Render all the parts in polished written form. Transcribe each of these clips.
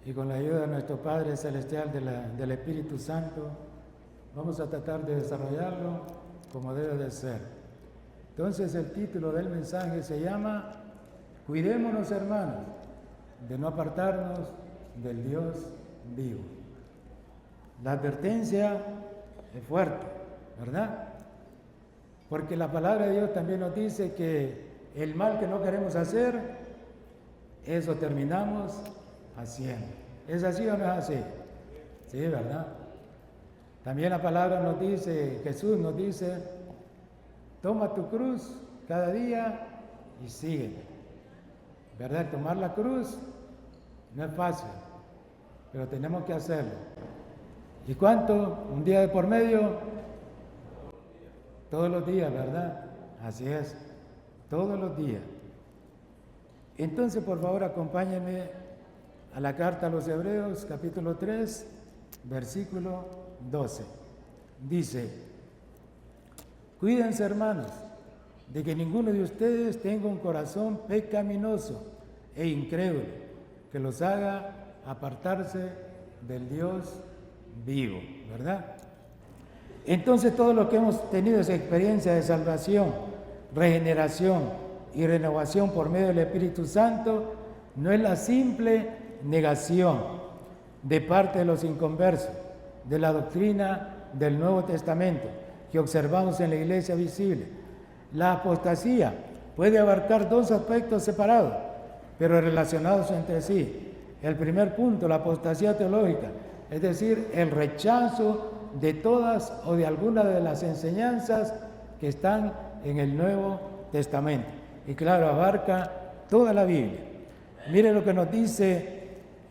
y con la ayuda de nuestro Padre Celestial del Espíritu Santo, vamos a tratar de desarrollarlo como debe de ser. Entonces el título del mensaje se llama Cuidémonos, hermanos, de no apartarnos del Dios vivo. La advertencia es fuerte, ¿verdad? Porque la palabra de Dios también nos dice que el mal que no queremos hacer, eso terminamos haciendo. ¿Es así o no es así? Sí, ¿verdad? También la palabra nos dice, Jesús nos dice, toma tu cruz cada día y sígueme. ¿Verdad? Tomar la cruz no es fácil, pero tenemos que hacerlo. ¿Y cuánto? ¿Un día de por medio? Todos los días, ¿verdad? Así es, todos los días. Entonces, por favor, acompáñenme a la carta a los Hebreos, capítulo 3, versículo 12. Dice, cuídense, hermanos, de que ninguno de ustedes tenga un corazón pecaminoso e incrédulo, que los haga apartarse del Dios vivo, ¿verdad? Entonces, todos los que hemos tenido esa experiencia de salvación, regeneración y renovación por medio del Espíritu Santo, no es la simple negación de parte de los inconversos de la doctrina del Nuevo Testamento que observamos en la iglesia visible. La apostasía puede abarcar dos aspectos separados, pero relacionados entre sí. El primer punto, la apostasía teológica, es decir, el rechazo de todas o de algunas de las enseñanzas que están en el Nuevo Testamento. Y claro, abarca toda la Biblia. Mire lo que nos dice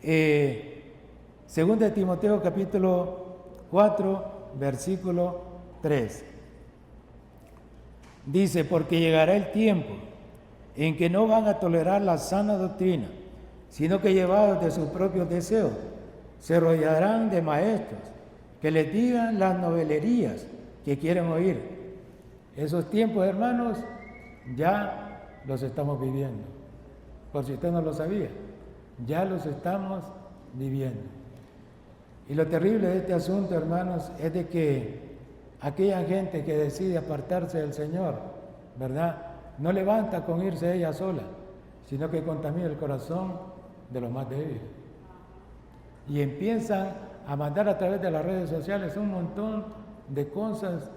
2 Timoteo capítulo 4, versículo 3. Dice, porque llegará el tiempo en que no van a tolerar la sana doctrina, sino que llevados de sus propios deseos, se rodearán de maestros que les digan las novelerías que quieren oír. Esos tiempos, hermanos, ya los estamos viviendo. Por si usted no lo sabía, ya los estamos viviendo. Y lo terrible de este asunto, hermanos, es de que aquella gente que decide apartarse del Señor, ¿verdad?, no levanta con irse ella sola, sino que contamina el corazón de los más débiles. Y empiezan a mandar a través de las redes sociales un montón de cosas,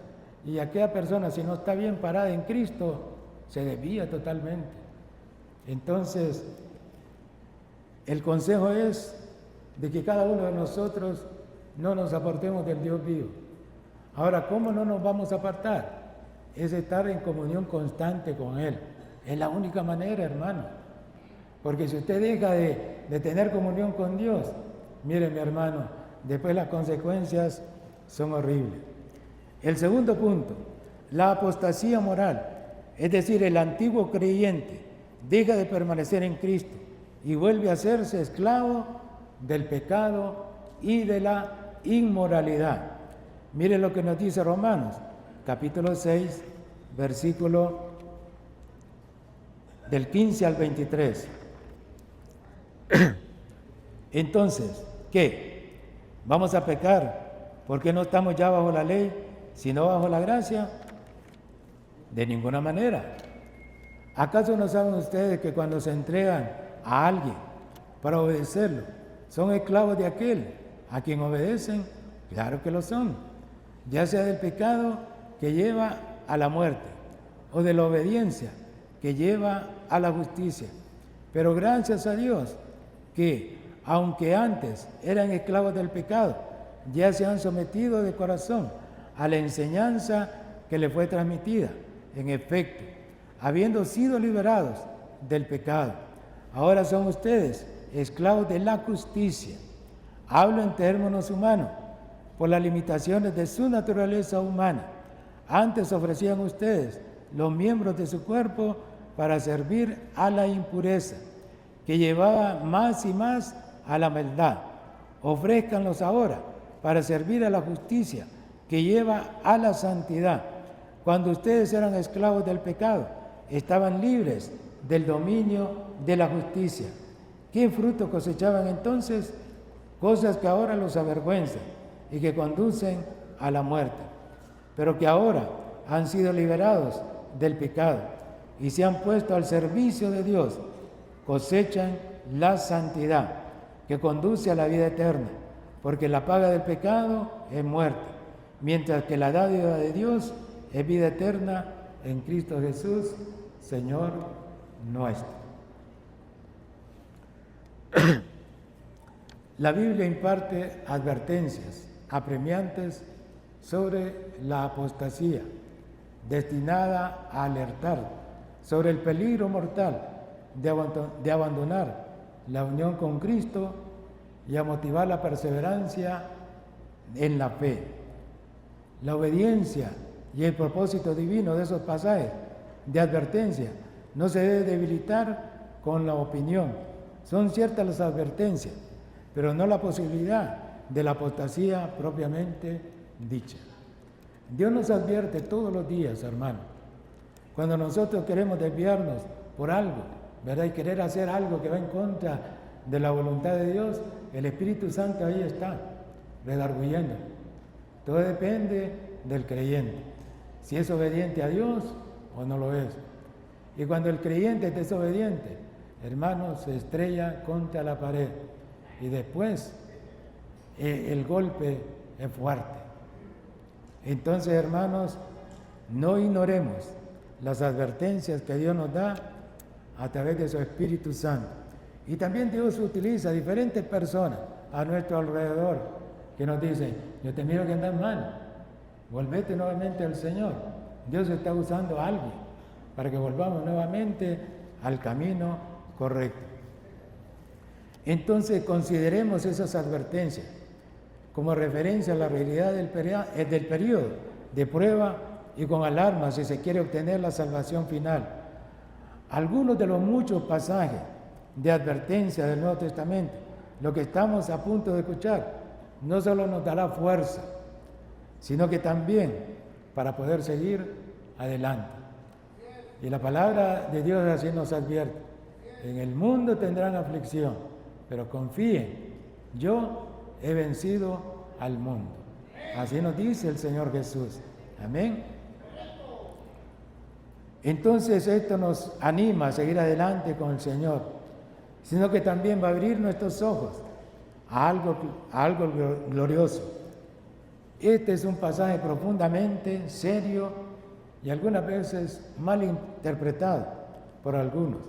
y aquella persona, si no está bien parada en Cristo, se desvía totalmente. Entonces, el consejo es de que cada uno de nosotros no nos apartemos del Dios vivo. Ahora, ¿cómo no nos vamos a apartar? Es estar en comunión constante con Él. Es la única manera, hermano. Porque si usted deja de tener comunión con Dios, mire, mi hermano, después las consecuencias son horribles. El segundo punto, la apostasía moral, es decir, el antiguo creyente deja de permanecer en Cristo y vuelve a hacerse esclavo del pecado y de la inmoralidad. Mire lo que nos dice Romanos, capítulo 6, versículo del 15 al 23. Entonces, ¿qué? ¿Vamos a pecar porque no estamos ya bajo la ley, sino bajo la gracia? De ninguna manera. ¿Acaso no saben ustedes que cuando se entregan a alguien para obedecerlo, son esclavos de aquel a quien obedecen? Claro que lo son, ya sea del pecado que lleva a la muerte o de la obediencia que lleva a la justicia. Pero gracias a Dios que, aunque antes eran esclavos del pecado, ya se han sometido de corazón a la enseñanza que les fue transmitida. En efecto, habiendo sido liberados del pecado, ahora son ustedes esclavos de la justicia. Hablo en términos humanos, por las limitaciones de su naturaleza humana. Antes ofrecían ustedes los miembros de su cuerpo para servir a la impureza, que llevaba más y más a la maldad. Ofrézcanlos ahora para servir a la justicia, que lleva a la santidad. Cuando ustedes eran esclavos del pecado, estaban libres del dominio de la justicia. ¿Qué fruto cosechaban entonces? cosas que ahora los avergüenzan y que conducen a la muerte, pero que ahora han sido liberados del pecado y se han puesto al servicio de Dios, cosechan la santidad que conduce a la vida eterna, porque la paga del pecado es muerte, mientras que la dádiva de Dios es vida eterna en Cristo Jesús, Señor nuestro. La Biblia imparte advertencias apremiantes sobre la apostasía, destinada a alertar sobre el peligro mortal de abandonar la unión con Cristo y a motivar la perseverancia en la fe. La obediencia y el propósito divino de esos pasajes de advertencia no se debe debilitar con la opinión. Son ciertas las advertencias, pero no la posibilidad de la apostasía propiamente dicha. Dios nos advierte todos los días, hermano. Cuando nosotros queremos desviarnos por algo, ¿verdad? Y querer hacer algo que va en contra de la voluntad de Dios, el Espíritu Santo ahí está, redarguyendo. Todo depende del creyente, si es obediente a Dios o no lo es. Y cuando el creyente es desobediente, hermano, se estrella contra la pared y después el golpe es fuerte. Entonces, hermanos, no ignoremos las advertencias que Dios nos da a través de su Espíritu Santo. Y también Dios utiliza diferentes personas a nuestro alrededor que nos dicen: yo te miro que andas mal, volvete nuevamente al Señor. Dios está usando a alguien para que volvamos nuevamente al camino correcto. Entonces consideremos esas advertencias como referencia a la realidad del periodo de prueba y con alarma si se quiere obtener la salvación final. Algunos de los muchos pasajes de advertencia del Nuevo Testamento, lo que estamos a punto de escuchar, no solo nos dará fuerza, sino que también para poder seguir adelante. Y la palabra de Dios así nos advierte: en el mundo tendrán aflicción, pero confíen, yo he vencido al mundo. Así nos dice el Señor Jesús. Amén. Entonces esto nos anima a seguir adelante con el Señor, sino que también va a abrir nuestros ojos a algo glorioso. Este es un pasaje profundamente serio y algunas veces mal interpretado por algunos.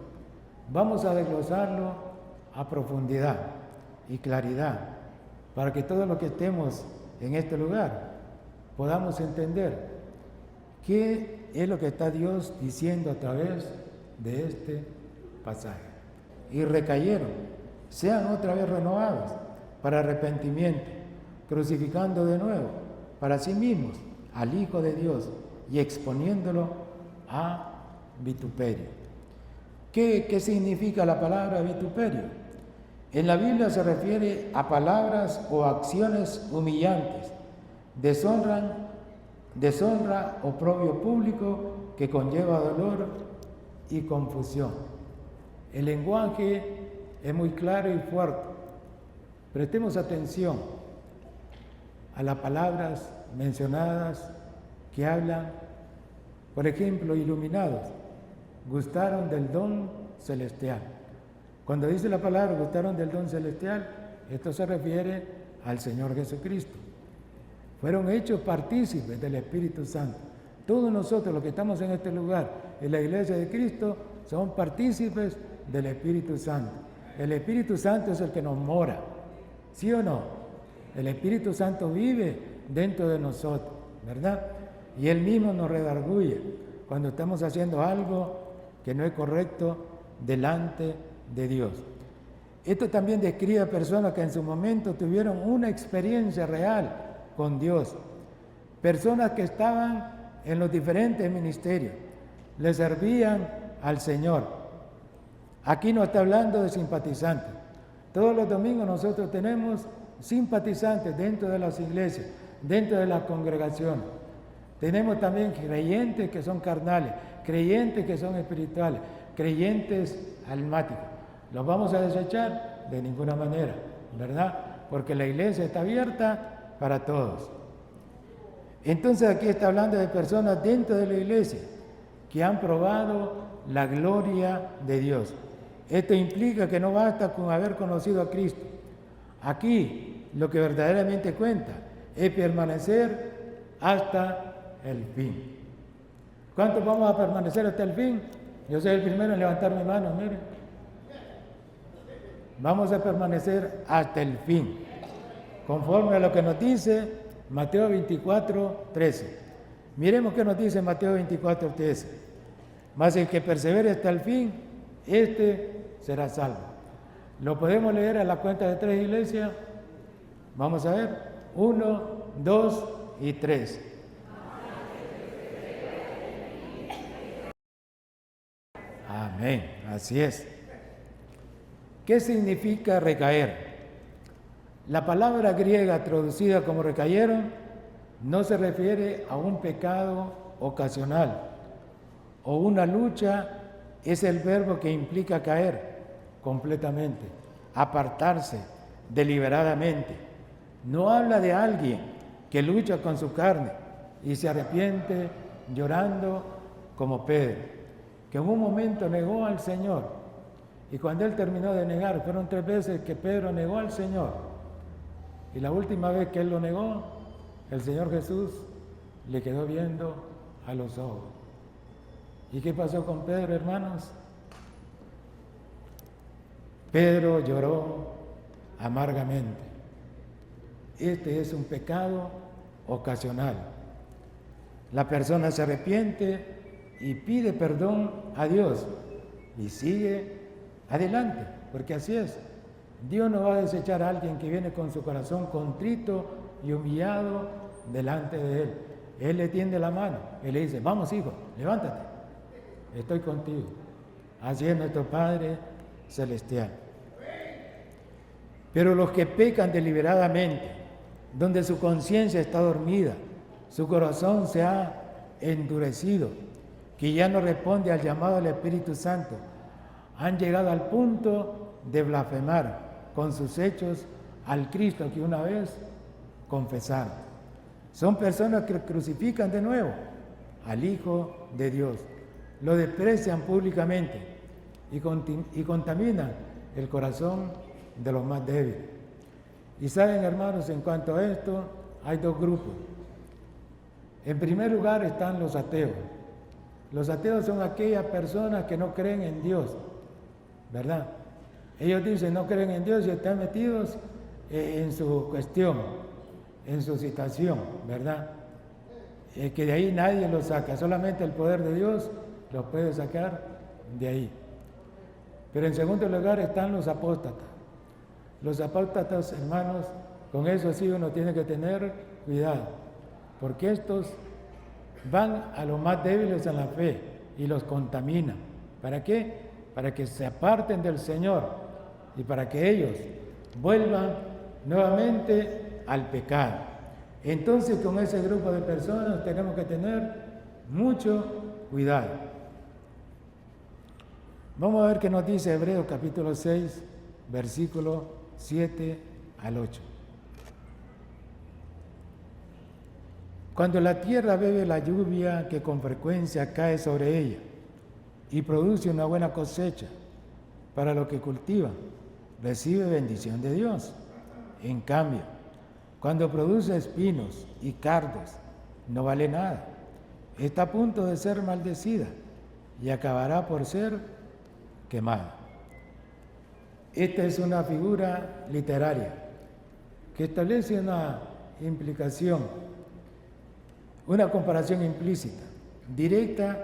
Vamos a desglosarlo a profundidad y claridad para que todos los que estemos en este lugar podamos entender qué es lo que está Dios diciendo a través de este pasaje. Y recayeron, sean otra vez renovados para arrepentimiento, crucificando de nuevo para sí mismos al Hijo de Dios y exponiéndolo a vituperio. ¿Qué significa la palabra vituperio? En la Biblia se refiere a palabras o acciones humillantes, deshonra, oprobio público que conlleva dolor y confusión. El lenguaje es muy claro y fuerte. Prestemos atención a las palabras mencionadas que hablan, por ejemplo, iluminados, gustaron del don celestial. Cuando dice la palabra gustaron del don celestial, esto se refiere al Señor Jesucristo. Fueron hechos partícipes del Espíritu Santo. Todos nosotros, los que estamos en este lugar, en la iglesia de Cristo, son partícipes del Espíritu Santo. El Espíritu Santo es el que nos mora, ¿sí o no? El Espíritu Santo vive dentro de nosotros, ¿verdad? Y Él mismo nos redarguye cuando estamos haciendo algo que no es correcto delante de Dios. Esto también describe a personas que en su momento tuvieron una experiencia real con Dios, personas que estaban en los diferentes ministerios, le servían al Señor. Aquí no está hablando de simpatizantes. Todos los domingos nosotros tenemos simpatizantes dentro de las iglesias, dentro de las congregaciones. Tenemos también creyentes que son carnales, creyentes que son espirituales, creyentes almáticos. ¿Los vamos a desechar? De ninguna manera, ¿verdad? porque la iglesia está abierta para todos. Entonces aquí está hablando de personas dentro de la iglesia que han probado la gloria de Dios. Esto implica que no basta con haber conocido a Cristo. Aquí lo que verdaderamente cuenta es permanecer hasta el fin. ¿Cuántos vamos a permanecer hasta el fin? Yo soy el primero en levantar mi mano, miren. Vamos a permanecer hasta el fin, conforme a lo que nos dice Mateo 24:13. Miremos qué nos dice Mateo 24:13. Mas el que persevere hasta el fin, este será salvo. ¿Lo podemos leer a la cuenta de 3, iglesia? Vamos a ver. 1, 2 y 3. Amén, así es. ¿Qué significa recaer? La palabra griega traducida como recayeron no se refiere a un pecado ocasional o una lucha, es el verbo que implica caer completamente, apartarse deliberadamente. No habla de alguien que lucha con su carne y se arrepiente llorando como Pedro, que en un momento negó al Señor. Y cuando él terminó de negar, fueron 3 veces que Pedro negó al Señor. Y la última vez que él lo negó, el Señor Jesús le quedó viendo a los ojos. ¿Y qué pasó con Pedro, hermanos? Pedro lloró amargamente. Este es un pecado ocasional. La persona se arrepiente y pide perdón a Dios y sigue adelante, porque así es. Dios no va a desechar a alguien que viene con su corazón contrito y humillado delante de Él. Él le tiende la mano, Él le dice, vamos hijo, levántate, estoy contigo. Así es nuestro Padre Celestial. Pero los que pecan deliberadamente, donde su conciencia está dormida, su corazón se ha endurecido, que ya no responde al llamado del Espíritu Santo, han llegado al punto de blasfemar con sus hechos al Cristo que una vez confesaron. Son personas que crucifican de nuevo al Hijo de Dios, lo desprecian públicamente y contaminan el corazón de los más débiles. Y saben, hermanos, en cuanto a esto, hay 2 grupos. En primer lugar están los ateos. Los ateos son aquellas personas que no creen en Dios, ¿verdad? Ellos dicen no creen en Dios y están metidos en su cuestión, en su situación, ¿verdad? Que de ahí nadie los saca, solamente el poder de Dios los puede sacar de ahí. Pero en segundo lugar están los apóstatas. Los apóstatas, hermanos, con eso sí uno tiene que tener cuidado, porque estos van a los más débiles en la fe y los contaminan. ¿Para qué? Para que se aparten del Señor y para que ellos vuelvan nuevamente al pecado. Entonces, con ese grupo de personas tenemos que tener mucho cuidado. Vamos a ver qué nos dice Hebreos capítulo 6, versículo 7 al 8. Cuando la tierra bebe la lluvia que con frecuencia cae sobre ella y produce una buena cosecha para lo que cultiva, recibe bendición de Dios. En cambio, cuando produce espinos y cardos, no vale nada. Está a punto de ser maldecida y acabará por ser quemada. Esta es una figura literaria que establece una implicación, una comparación implícita, directa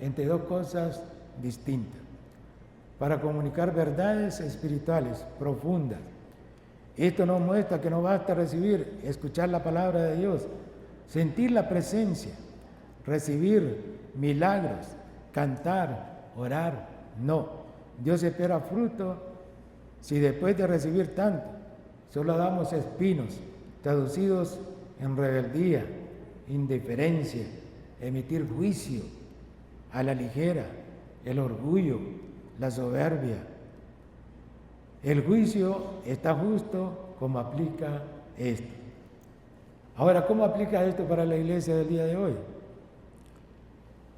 entre 2 cosas distintas, para comunicar verdades espirituales profundas. Esto nos muestra que no basta recibir, escuchar la palabra de Dios, sentir la presencia, recibir milagros, cantar, orar. No, Dios espera fruto si después de recibir tanto, solo damos espinos, traducidos en rebeldía, indiferencia, emitir juicio a la ligera, el orgullo, la soberbia. El juicio está justo cómo aplica esto. Ahora, ¿cómo aplica esto para la iglesia del día de hoy?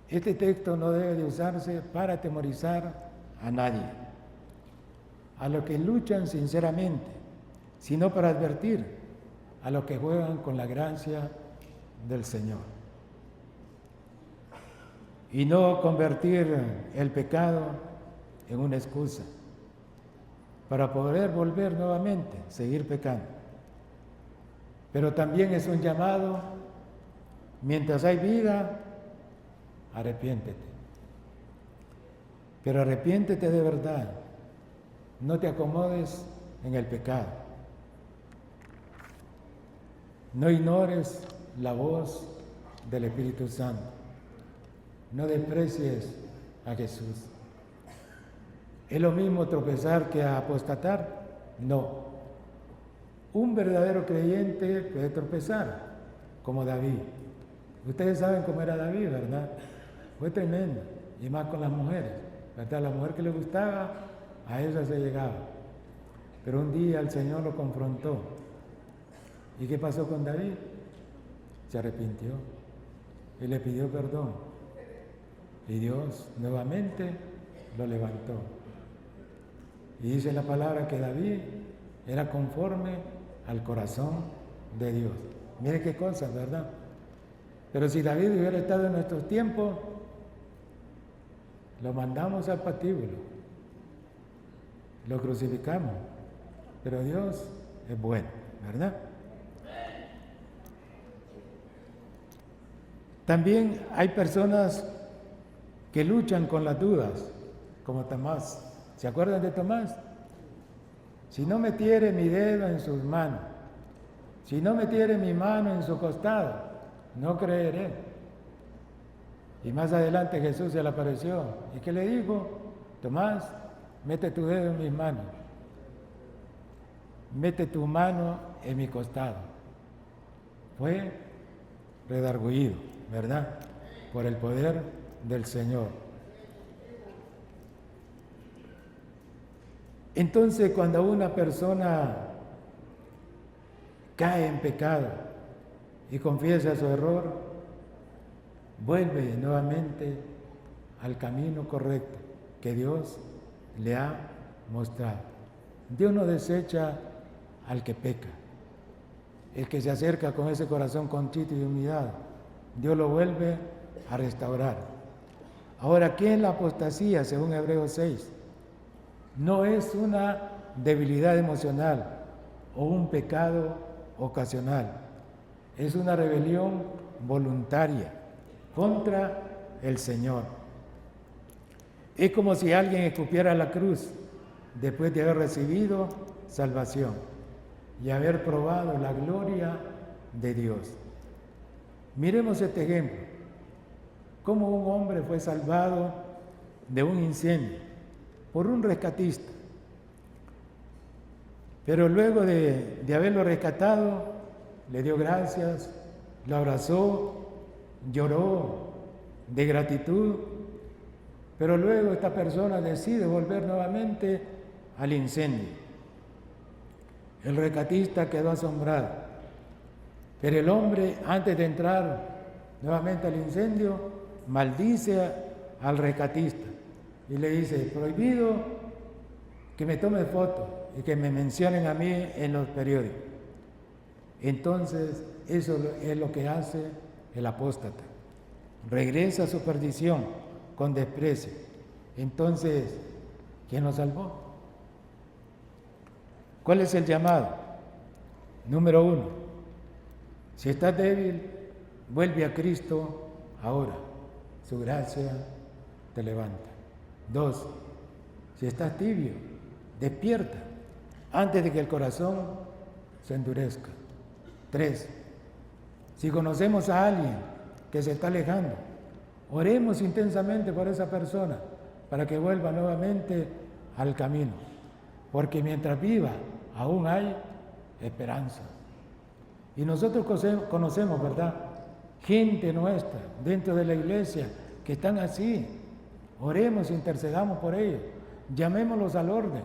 Este texto no debe de usarse para atemorizar a nadie, a los que luchan sinceramente, sino para advertir a los que juegan con la gracia del Señor. Y no convertir el pecado en una excusa para poder volver nuevamente, seguir pecando. Pero también es un llamado, mientras hay vida, arrepiéntete. Pero arrepiéntete de verdad, no te acomodes en el pecado. No ignores la voz del Espíritu Santo. No desprecies a Jesús. ¿Es lo mismo tropezar que apostatar? No. Un verdadero creyente puede tropezar, como David. Ustedes saben cómo era David, ¿verdad? Fue tremendo, y más con las mujeres, ¿verdad? La mujer que le gustaba, a ella se llegaba. Pero un día el Señor lo confrontó. ¿Y qué pasó con David? Se arrepintió y le pidió perdón. Y Dios nuevamente lo levantó. Y dice la palabra que David era conforme al corazón de Dios. Mire qué cosas, ¿verdad? Pero si David hubiera estado en nuestros tiempos, lo mandamos al patíbulo, lo crucificamos. Pero Dios es bueno, ¿verdad? También hay personas que luchan con las dudas, como Tomás. ¿Se acuerdan de Tomás? Si no metiere mi dedo en sus manos, si no metiere mi mano en su costado, no creeré. Y más adelante Jesús se le apareció. ¿Y qué le dijo? Tomás, mete tu dedo en mis manos. Mete tu mano en mi costado. Fue redargüido, ¿verdad? Por el poder del Señor. Entonces, cuando una persona cae en pecado y confiesa su error, vuelve nuevamente al camino correcto que Dios le ha mostrado. Dios no desecha al que peca. El que se acerca con ese corazón contrito y humillado, Dios lo vuelve a restaurar. Ahora, ¿qué es la apostasía según Hebreos 6? No es una debilidad emocional o un pecado ocasional. Es una rebelión voluntaria contra el Señor. Es como si alguien escupiera la cruz después de haber recibido salvación y haber probado la gloria de Dios. Miremos este ejemplo. Cómo un hombre fue salvado de un incendio por un rescatista. Pero luego de haberlo rescatado, le dio gracias, lo abrazó, lloró de gratitud. Pero luego esta persona decide volver nuevamente al incendio. El rescatista quedó asombrado. Pero el hombre, antes de entrar nuevamente al incendio, maldice al rescatista y le dice: prohibido que me tome fotos y que me mencionen a mí en los periódicos. Entonces, eso es lo que hace el apóstata. Regresa a su perdición con desprecio. Entonces, ¿quién lo salvó? ¿Cuál es el llamado? Número 1, si estás débil, vuelve a Cristo ahora. Su gracia te levanta. 2, si estás tibio, despierta antes de que el corazón se endurezca. 3, si conocemos a alguien que se está alejando, oremos intensamente por esa persona para que vuelva nuevamente al camino, porque mientras viva aún hay esperanza. Y nosotros conocemos, ¿verdad?, gente nuestra dentro de la iglesia que están así. Oremos, intercedamos por ellos, llamémoslos al orden.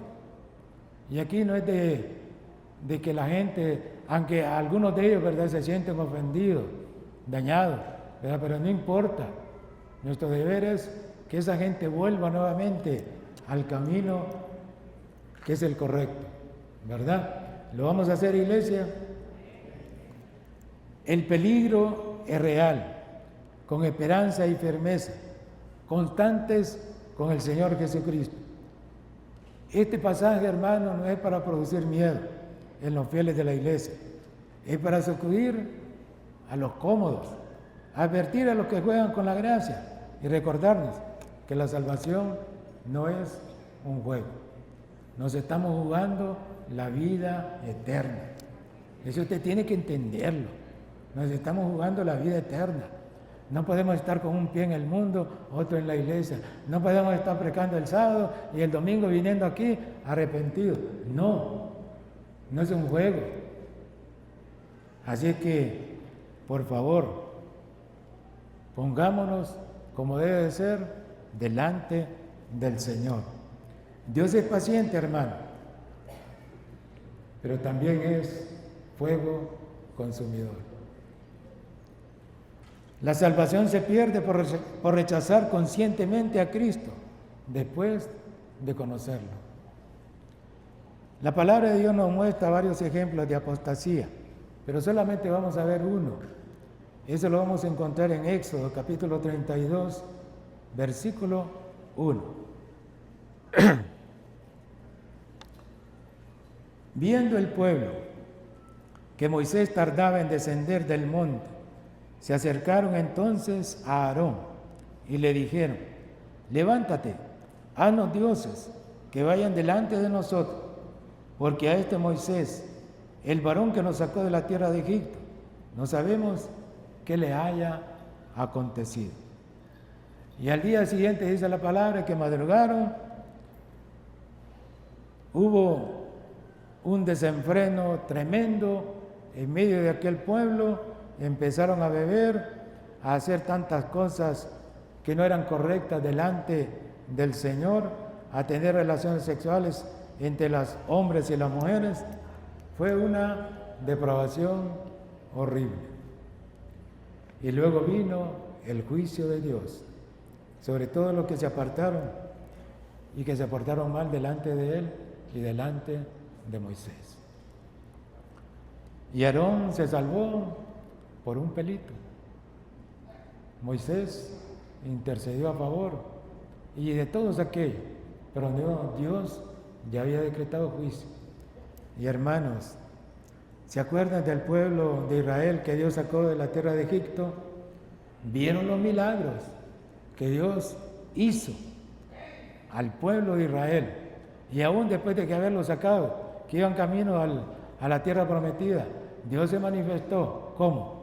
Y aquí no es de de que la gente, aunque algunos de ellos, ¿verdad?, se sienten ofendidos, dañados, ¿verdad?, pero no importa. Nuestro deber es que esa gente vuelva nuevamente al camino que es el correcto, ¿verdad? ¿Lo vamos a hacer, iglesia? El peligro es real, con esperanza y firmeza, constantes con el Señor Jesucristo. Este pasaje, hermano, no es para producir miedo en los fieles de la iglesia, es para sacudir a los cómodos, advertir a los que juegan con la gracia y recordarnos que la salvación no es un juego. Nos estamos jugando la vida eterna. Eso usted tiene que entenderlo. Nos estamos jugando la vida eterna. No podemos estar con un pie en el mundo, otro en la iglesia. No podemos estar predicando el sábado y el domingo viniendo aquí arrepentidos. No, no es un juego. Así que, por favor, pongámonos como debe de ser delante del Señor. Dios es paciente, hermano, pero también es fuego consumidor. La salvación se pierde por rechazar conscientemente a Cristo después de conocerlo. La palabra de Dios nos muestra varios ejemplos de apostasía, pero solamente vamos a ver uno. Eso lo vamos a encontrar en Éxodo capítulo 32, versículo 1. Viendo el pueblo que Moisés tardaba en descender del monte, se acercaron entonces a Aarón y le dijeron: levántate, haznos dioses que vayan delante de nosotros, porque a este Moisés, el varón que nos sacó de la tierra de Egipto, no sabemos qué le haya acontecido. Y al día siguiente dice la palabra que madrugaron, hubo un desenfreno tremendo en medio de aquel pueblo. Empezaron a beber, a hacer tantas cosas que no eran correctas delante del Señor, a tener relaciones sexuales entre los hombres y las mujeres. Fue una depravación horrible. Y luego vino el juicio de Dios sobre todos los que se apartaron y que se portaron mal delante de Él y delante de Moisés. Y Aarón se salvó por un pelito. Moisés intercedió a favor y de todos aquellos, pero Dios ya había decretado juicio. Y hermanos, ¿se acuerdan del pueblo de Israel que Dios sacó de la tierra de Egipto? Vieron los milagros que Dios hizo al pueblo de Israel, y aún después de que haberlo sacado, que iban camino a la tierra prometida, Dios se manifestó. ¿Cómo?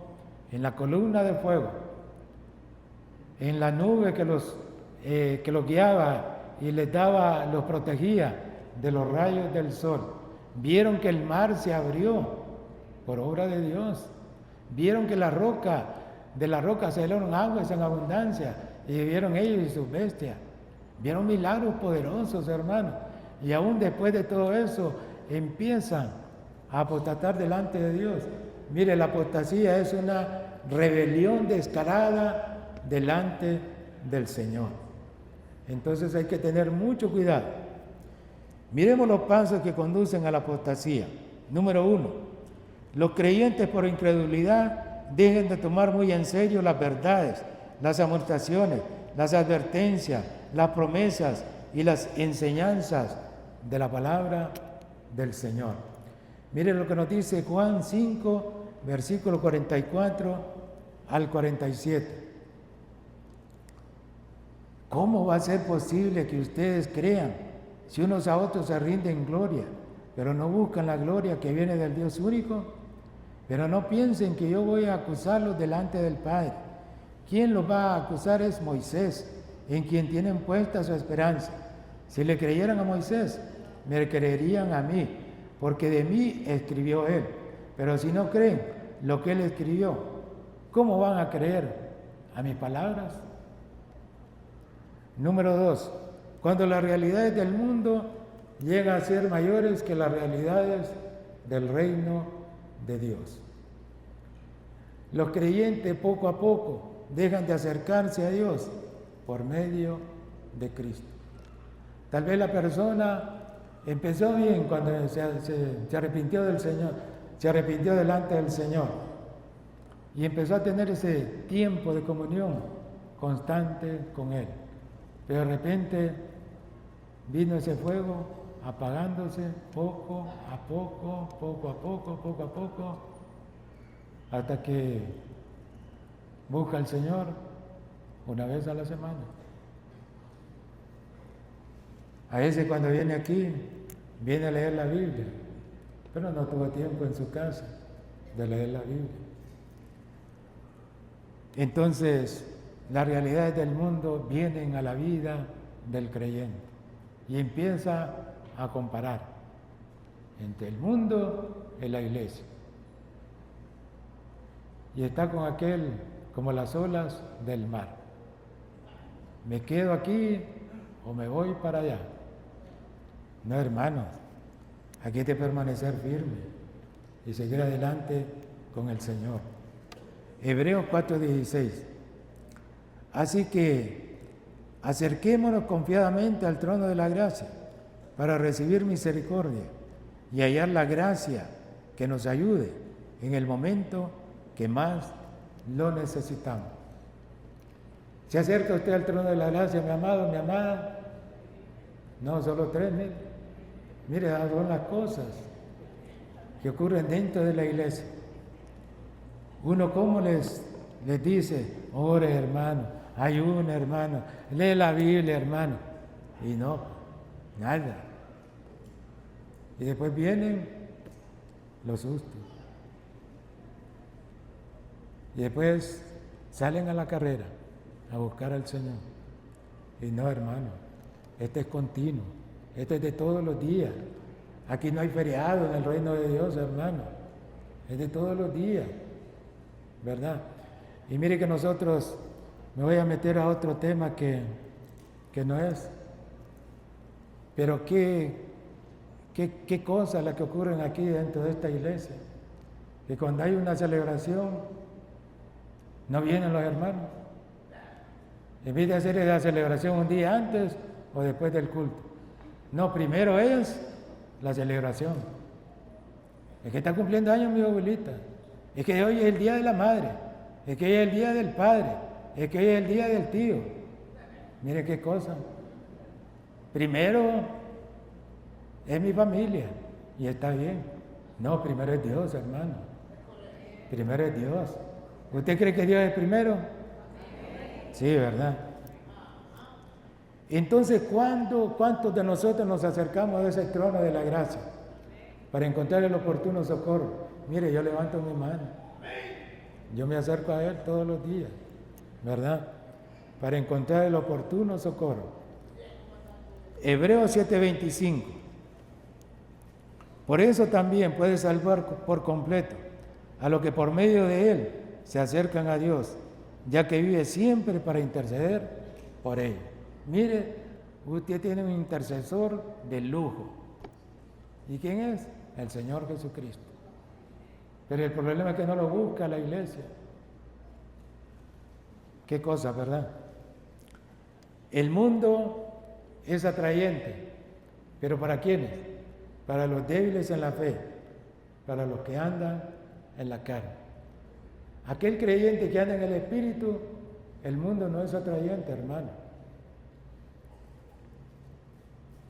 En la columna de fuego, en la nube que los guiaba y les daba, los protegía de los rayos del sol. Vieron que el mar se abrió por obra de Dios. Vieron que de la roca salieron aguas en abundancia, y vieron ellos y sus bestias. Vieron milagros poderosos, hermanos. Y aún después de todo eso, empiezan a apostatar delante de Dios. Mire, la apostasía es una rebelión descarada delante del Señor. Entonces hay que tener mucho cuidado. Miremos los pasos que conducen a la apostasía. Número 1, los creyentes por incredulidad dejen de tomar muy en serio las verdades, las amonestaciones, las advertencias, las promesas y las enseñanzas de la palabra del Señor. Miren lo que nos dice Juan 5, versículo 44 al 47. ¿Cómo va a ser posible que ustedes crean si unos a otros se rinden gloria, pero no buscan la gloria que viene del Dios único? Pero no piensen que yo voy a acusarlos delante del Padre. Quien los va a acusar es Moisés, en quien tienen puesta su esperanza. Si le creyeran a Moisés, me creerían a mí, porque de mí escribió él. Pero si no creen lo que él escribió, ¿cómo van a creer a mis palabras? Número 2, cuando las realidades del mundo llegan a ser mayores que las realidades del reino de Dios. Los creyentes poco a poco dejan de acercarse a Dios por medio de Cristo. Tal vez la persona empezó bien cuando se arrepintió del Señor, se arrepintió delante del Señor y empezó a tener ese tiempo de comunión constante con Él. Pero de repente vino ese fuego apagándose poco a poco, hasta que busca al Señor una vez a la semana. A veces cuando viene aquí, viene a leer la Biblia, pero no tuvo tiempo en su casa de leer la Biblia. Entonces, las realidades del mundo vienen a la vida del creyente y empieza a comparar entre el mundo y la iglesia. Y está con aquel como las olas del mar. ¿Me quedo aquí o me voy para allá? No, hermanos, aquí hay que permanecer firme y seguir adelante con el Señor. Hebreos 4:16. Así que acerquémonos confiadamente al trono de la gracia para recibir misericordia y hallar la gracia que nos ayude en el momento que más lo necesitamos. ¿Se acerca usted al trono de la gracia, mi amado, mi amada? No, solo 3, mire, esas son las cosas que ocurren dentro de la iglesia. Uno como les dice, ore hermano, ayuna hermano, lee la Biblia hermano, y no, nada. Y después vienen los sustos. Y después salen a la carrera a buscar al Señor. Y no, hermano, este es continuo, este es de todos los días. Aquí no hay feriado en el reino de Dios, hermano. Es de todos los días, ¿verdad? Y mire que nosotros, me voy a meter a otro tema que no es, pero qué cosas las que ocurren aquí dentro de esta iglesia. Que cuando hay una celebración, no vienen los hermanos. En vez de hacer la celebración un día antes o después del culto. No, primero es la celebración. Es que está cumpliendo años mi abuelita. Es que hoy es el día de la madre. Es que hoy es el día del padre. Es que hoy es el día del tío. Mire qué cosa. Primero es mi familia y está bien. No, primero es Dios, hermano. Primero es Dios. ¿Usted cree que Dios es primero? Sí, ¿verdad? Entonces, ¿cuántos de nosotros nos acercamos a ese trono de la gracia para encontrar el oportuno socorro? Mire, yo levanto mi mano. Yo me acerco a Él todos los días, ¿verdad? Para encontrar el oportuno socorro. Hebreos 7:25. Por eso también puede salvar por completo a los que por medio de Él se acercan a Dios, ya que vive siempre para interceder por ellos. Mire, usted tiene un intercesor de lujo. ¿Y quién es? El Señor Jesucristo. Pero el problema es que no lo busca la iglesia. Qué cosa, ¿verdad? El mundo es atrayente, pero ¿para quiénes? Para los débiles en la fe, para los que andan en la carne. Aquel creyente que anda en el Espíritu, el mundo no es atrayente, hermano.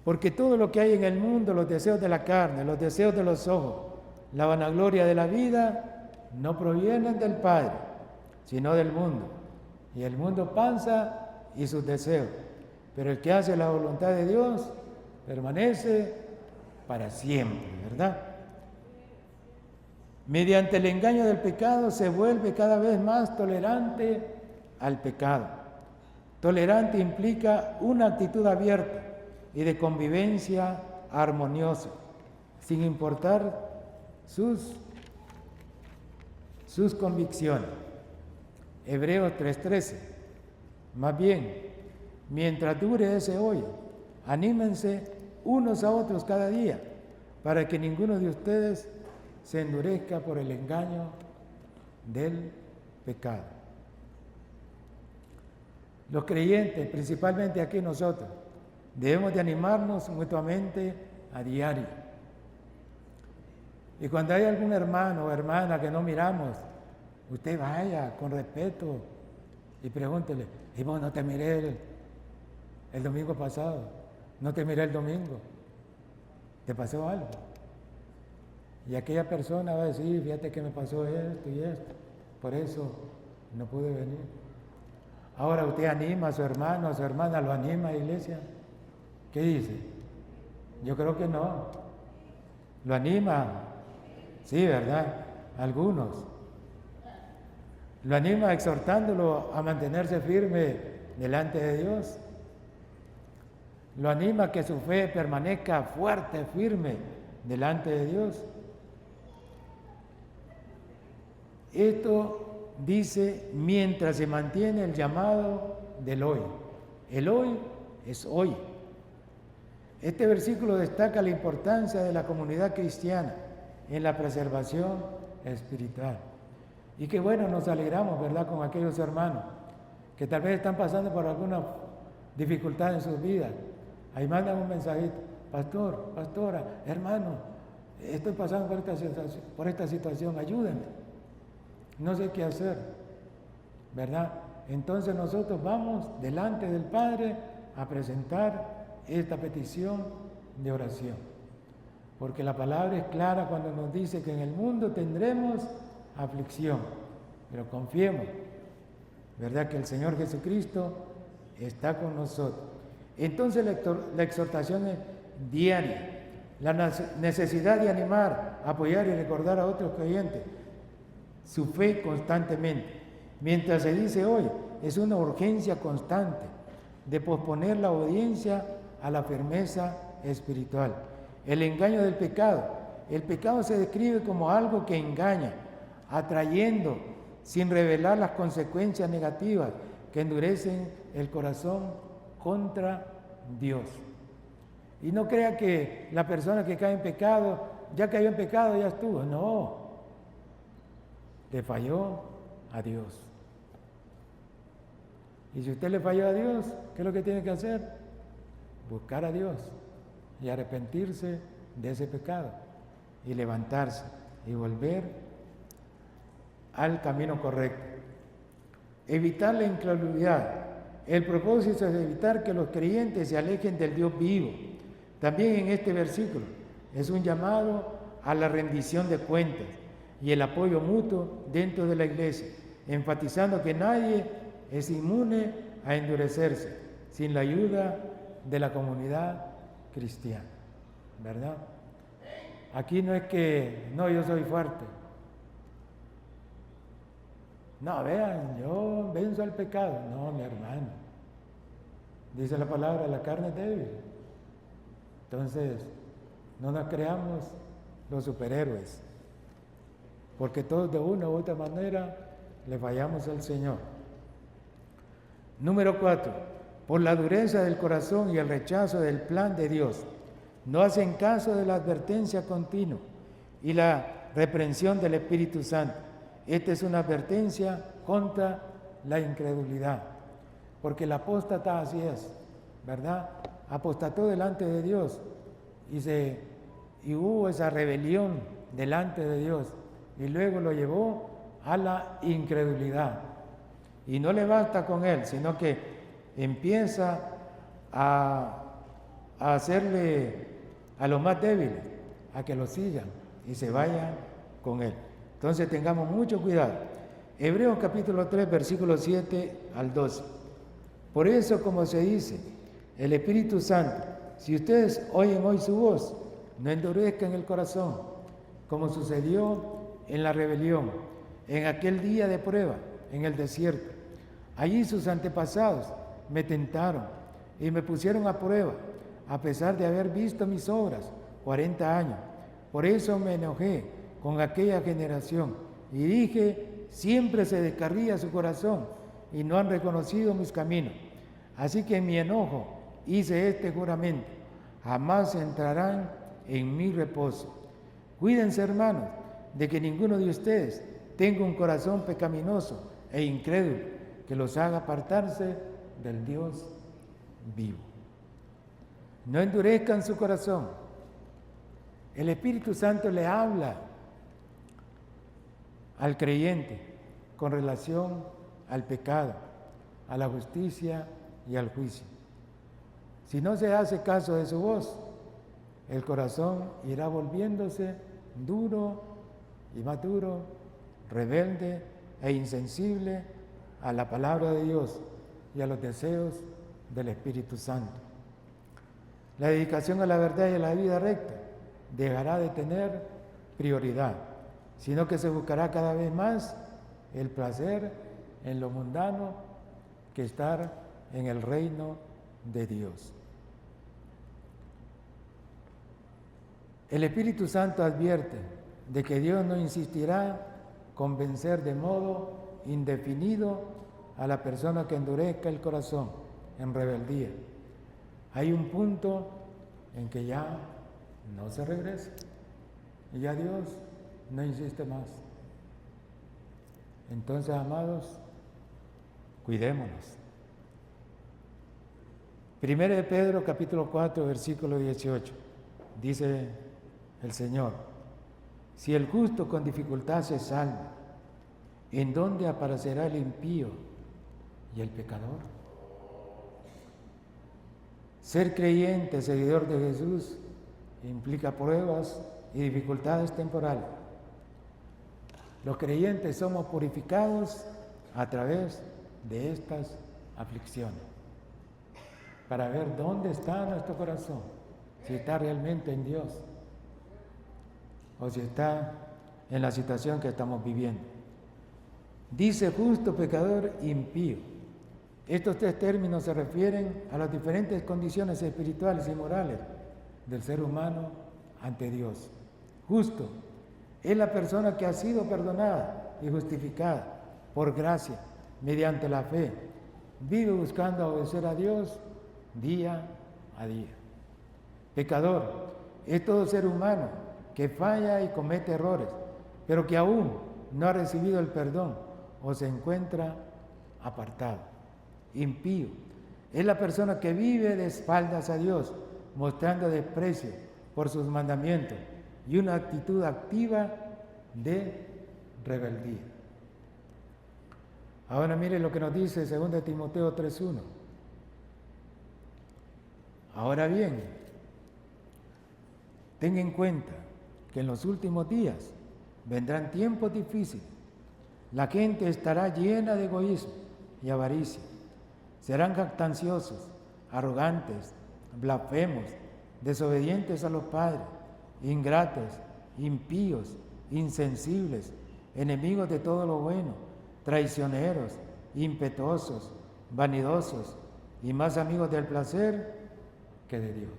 Porque todo lo que hay en el mundo, los deseos de la carne, los deseos de los ojos, la vanagloria de la vida, no provienen del Padre, sino del mundo. Y el mundo pasa y sus deseos. Pero el que hace la voluntad de Dios permanece para siempre, ¿verdad? Mediante el engaño del pecado se vuelve cada vez más tolerante al pecado. Tolerante implica una actitud abierta y de convivencia armoniosa, sin importar sus convicciones. Hebreos 3:13. Más bien, mientras dure ese hoy, anímense unos a otros cada día, para que ninguno de ustedes se endurezca por el engaño del pecado. Los creyentes, principalmente aquí nosotros, debemos de animarnos mutuamente a diario. Y cuando hay algún hermano o hermana que no miramos, usted vaya con respeto y pregúntele: y vos no te miré el domingo pasado, no te miré el domingo, ¿te pasó algo? Y aquella persona va a decir: fíjate que me pasó esto y esto, por eso no pude venir. Ahora usted anima a su hermano, a su hermana, ¿lo anima, iglesia? ¿Qué dice? Yo creo que no. ¿Lo anima? Sí, ¿verdad? Algunos. Lo anima exhortándolo a mantenerse firme delante de Dios. Lo anima a que su fe permanezca fuerte, firme delante de Dios. Esto dice mientras se mantiene el llamado del hoy. El hoy es hoy. Este versículo destaca la importancia de la comunidad cristiana en la preservación espiritual. Y qué bueno, nos alegramos, ¿verdad?, con aquellos hermanos que tal vez están pasando por alguna dificultad en sus vidas. Ahí mandan un mensajito: pastor, pastora, hermano, estoy pasando por esta situación, ayúdenme, no sé qué hacer, ¿verdad? Entonces nosotros vamos delante del Padre a presentar esta petición de oración, porque la palabra es clara cuando nos dice que en el mundo tendremos aflicción, pero confiemos, ¿verdad?, que el Señor Jesucristo está con nosotros. Entonces la exhortación es diaria, la necesidad de animar, apoyar y recordar a otros creyentes su fe constantemente. Mientras se dice hoy, es una urgencia constante de posponer la obediencia a la firmeza espiritual. El engaño del pecado. El pecado se describe como algo que engaña, atrayendo, sin revelar las consecuencias negativas que endurecen el corazón contra Dios. Y no crea que la persona que cae en pecado, ya cayó en pecado, ya estuvo. No, le falló a Dios. Y si usted le falló a Dios, ¿qué es lo que tiene que hacer? Buscar a Dios y arrepentirse de ese pecado y levantarse y volver al camino correcto. Evitar la incredulidad. El propósito es evitar que los creyentes se alejen del Dios vivo. También en este versículo es un llamado a la rendición de cuentas y el apoyo mutuo dentro de la iglesia, enfatizando que nadie es inmune a endurecerse sin la ayuda de la comunidad cristiana, ¿verdad? Aquí no es que, no, yo soy fuerte. No, vean, yo venzo al pecado. No, mi hermano. Dice la palabra, la carne es débil. Entonces, no nos creamos los superhéroes, porque todos de una u otra manera le fallamos al Señor. Número 4. Por la dureza del corazón y el rechazo del plan de Dios, no hacen caso de la advertencia continua y la reprensión del Espíritu Santo. Esta es una advertencia contra la incredulidad, porque el apóstata así es, ¿verdad? Apostató delante de Dios y hubo esa rebelión delante de Dios y luego lo llevó a la incredulidad. Y no le basta con él, sino que empieza a hacerle a los más débiles a que lo sigan y se vayan con él. Entonces tengamos mucho cuidado. Hebreos capítulo 3, versículos 7 al 12. Por eso, como se dice, el Espíritu Santo, si ustedes oyen hoy su voz, no endurezcan el corazón, como sucedió en la rebelión, en aquel día de prueba, en el desierto. Allí sus antepasados me tentaron y me pusieron a prueba, a pesar de haber visto mis obras 40 años. Por eso me enojé con aquella generación y dije, siempre se descarría su corazón y no han reconocido mis caminos. Así que en mi enojo hice este juramento, jamás entrarán en mi reposo. Cuídense, hermanos, de que ninguno de ustedes tenga un corazón pecaminoso e incrédulo que los haga apartarse del Dios vivo. No endurezcan su corazón. El Espíritu Santo le habla al creyente con relación al pecado, a la justicia y al juicio. Si no se hace caso de su voz, el corazón irá volviéndose duro y más duro, rebelde e insensible a la palabra de Dios y a los deseos del Espíritu Santo. La dedicación a la verdad y a la vida recta dejará de tener prioridad, sino que se buscará cada vez más el placer en lo mundano que estar en el reino de Dios. El Espíritu Santo advierte de que Dios no insistirá convencer de modo indefinido a la persona que endurezca el corazón en rebeldía. Hay un punto en que ya no se regresa y ya Dios no insiste más. Entonces, amados, cuidémonos. 1 de Pedro capítulo 4 versículo 18 dice el Señor: si el justo con dificultad se salva, ¿en dónde aparecerá el impío y el pecador? Ser creyente, seguidor de Jesús, implica pruebas y dificultades temporales. Los creyentes somos purificados a través de estas aflicciones, para ver dónde está nuestro corazón, si está realmente en Dios o si está en la situación que estamos viviendo. Dice justo, pecador, impío. Estos tres términos se refieren a las diferentes condiciones espirituales y morales del ser humano ante Dios. Justo es la persona que ha sido perdonada y justificada por gracia mediante la fe. Vive buscando obedecer a Dios día a día. Pecador es todo ser humano que falla y comete errores, pero que aún no ha recibido el perdón o se encuentra apartado. Impío es la persona que vive de espaldas a Dios, mostrando desprecio por sus mandamientos y una actitud activa de rebeldía. Ahora mire lo que nos dice 2 Timoteo 3:1. Ahora bien, ten en cuenta que en los últimos días vendrán tiempos difíciles. La gente estará llena de egoísmo y avaricia. Serán jactanciosos, arrogantes, blasfemos, desobedientes a los padres, ingratos, impíos, insensibles, enemigos de todo lo bueno, traicioneros, impetuosos, vanidosos y más amigos del placer que de Dios.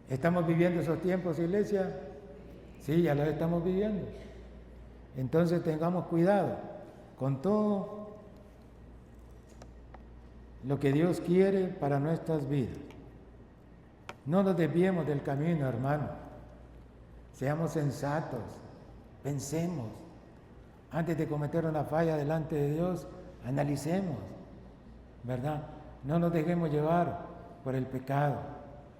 ¿Estamos viviendo esos tiempos, iglesia? Sí, ya los estamos viviendo. Entonces tengamos cuidado con todo lo que Dios quiere para nuestras vidas. No nos desviemos del camino, hermano. Seamos sensatos, pensemos. Antes de cometer una falla delante de Dios, analicemos, ¿verdad? No nos dejemos llevar por el pecado,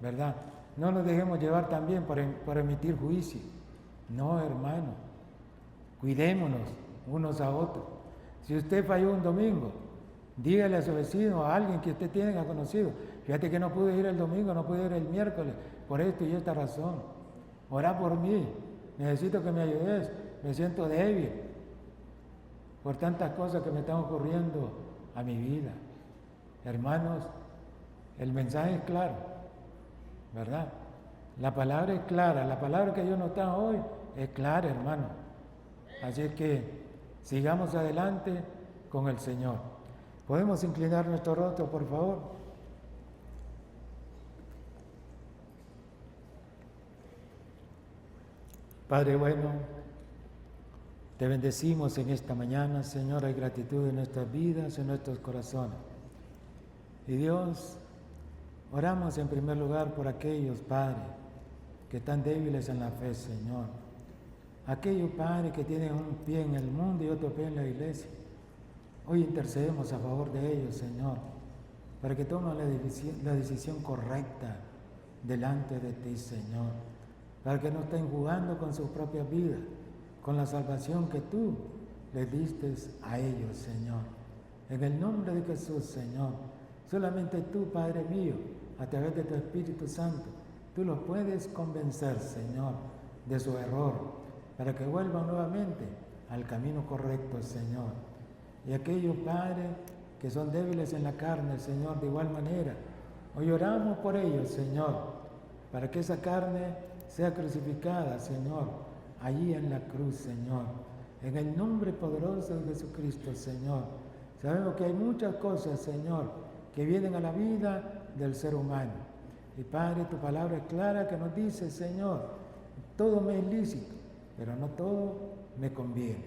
¿verdad? No nos dejemos llevar también por emitir juicio. No, hermano, cuidémonos unos a otros. Si usted falló un domingo, dígale a su vecino, a alguien que usted tenga conocido: fíjate que no pude ir el domingo, no pude ir el miércoles, por esto y esta razón. Orá por mí, necesito que me ayudes, me siento débil por tantas cosas que me están ocurriendo a mi vida. Hermanos, el mensaje es claro, ¿verdad? La palabra es clara, la palabra que Dios nos da hoy es clara, hermano. Así es que sigamos adelante con el Señor. ¿Podemos inclinar nuestro rostro, por favor? Padre bueno, te bendecimos en esta mañana, Señor. Hay gratitud en nuestras vidas, en nuestros corazones. Y Dios, oramos en primer lugar por aquellos, Padre, que están débiles en la fe, Señor. aquellos padres que tienen un pie en el mundo y otro pie en la iglesia. Hoy intercedemos a favor de ellos, Señor, para que tomen la decisión correcta delante de ti, Señor, para que no estén jugando con sus propias vidas, con la salvación que tú les diste a ellos, Señor. En el nombre de Jesús, Señor, solamente tú, Padre mío, a través de tu Espíritu Santo, tú los puedes convencer, Señor, de su error, para que vuelvan nuevamente al camino correcto, Señor. Y aquellos padres que son débiles en la carne, Señor, de igual manera, hoy oramos por ellos, Señor, para que esa carne sea crucificada, Señor, allí en la cruz, Señor. En el nombre poderoso de Jesucristo, Señor. Sabemos que hay muchas cosas, Señor, que vienen a la vida del ser humano. Y Padre, tu palabra es clara que nos dice, Señor, todo me es lícito, pero no todo me conviene.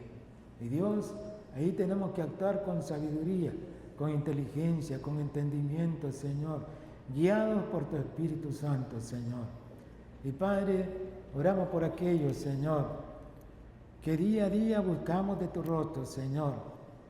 Y Dios, ahí tenemos que actuar con sabiduría, con inteligencia, con entendimiento, Señor, guiados por tu Espíritu Santo, Señor. Y Padre, oramos por aquellos, Señor, que día a día buscamos de tu rostro, Señor,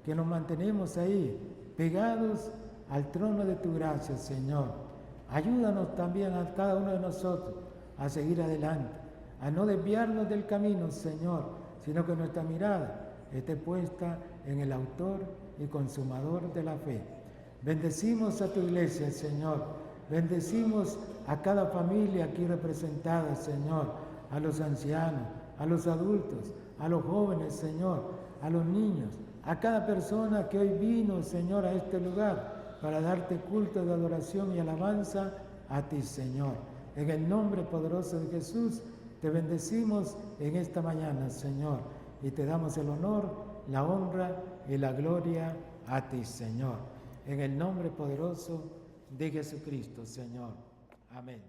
que nos mantenemos ahí, pegados al trono de tu gracia, Señor. Ayúdanos también a cada uno de nosotros a seguir adelante, a no desviarnos del camino, Señor, sino que nuestra mirada esté puesta en el autor y consumador de la fe. Bendecimos a tu iglesia, Señor. Bendecimos a cada familia aquí representada, Señor, a los ancianos, a los adultos, a los jóvenes, Señor, a los niños, a cada persona que hoy vino, Señor, a este lugar para darte culto de adoración y alabanza a ti, Señor. En el nombre poderoso de Jesús, te bendecimos en esta mañana, Señor, y te damos el honor, la honra y la gloria a ti, Señor. En el nombre poderoso de Jesucristo, Señor. Amén.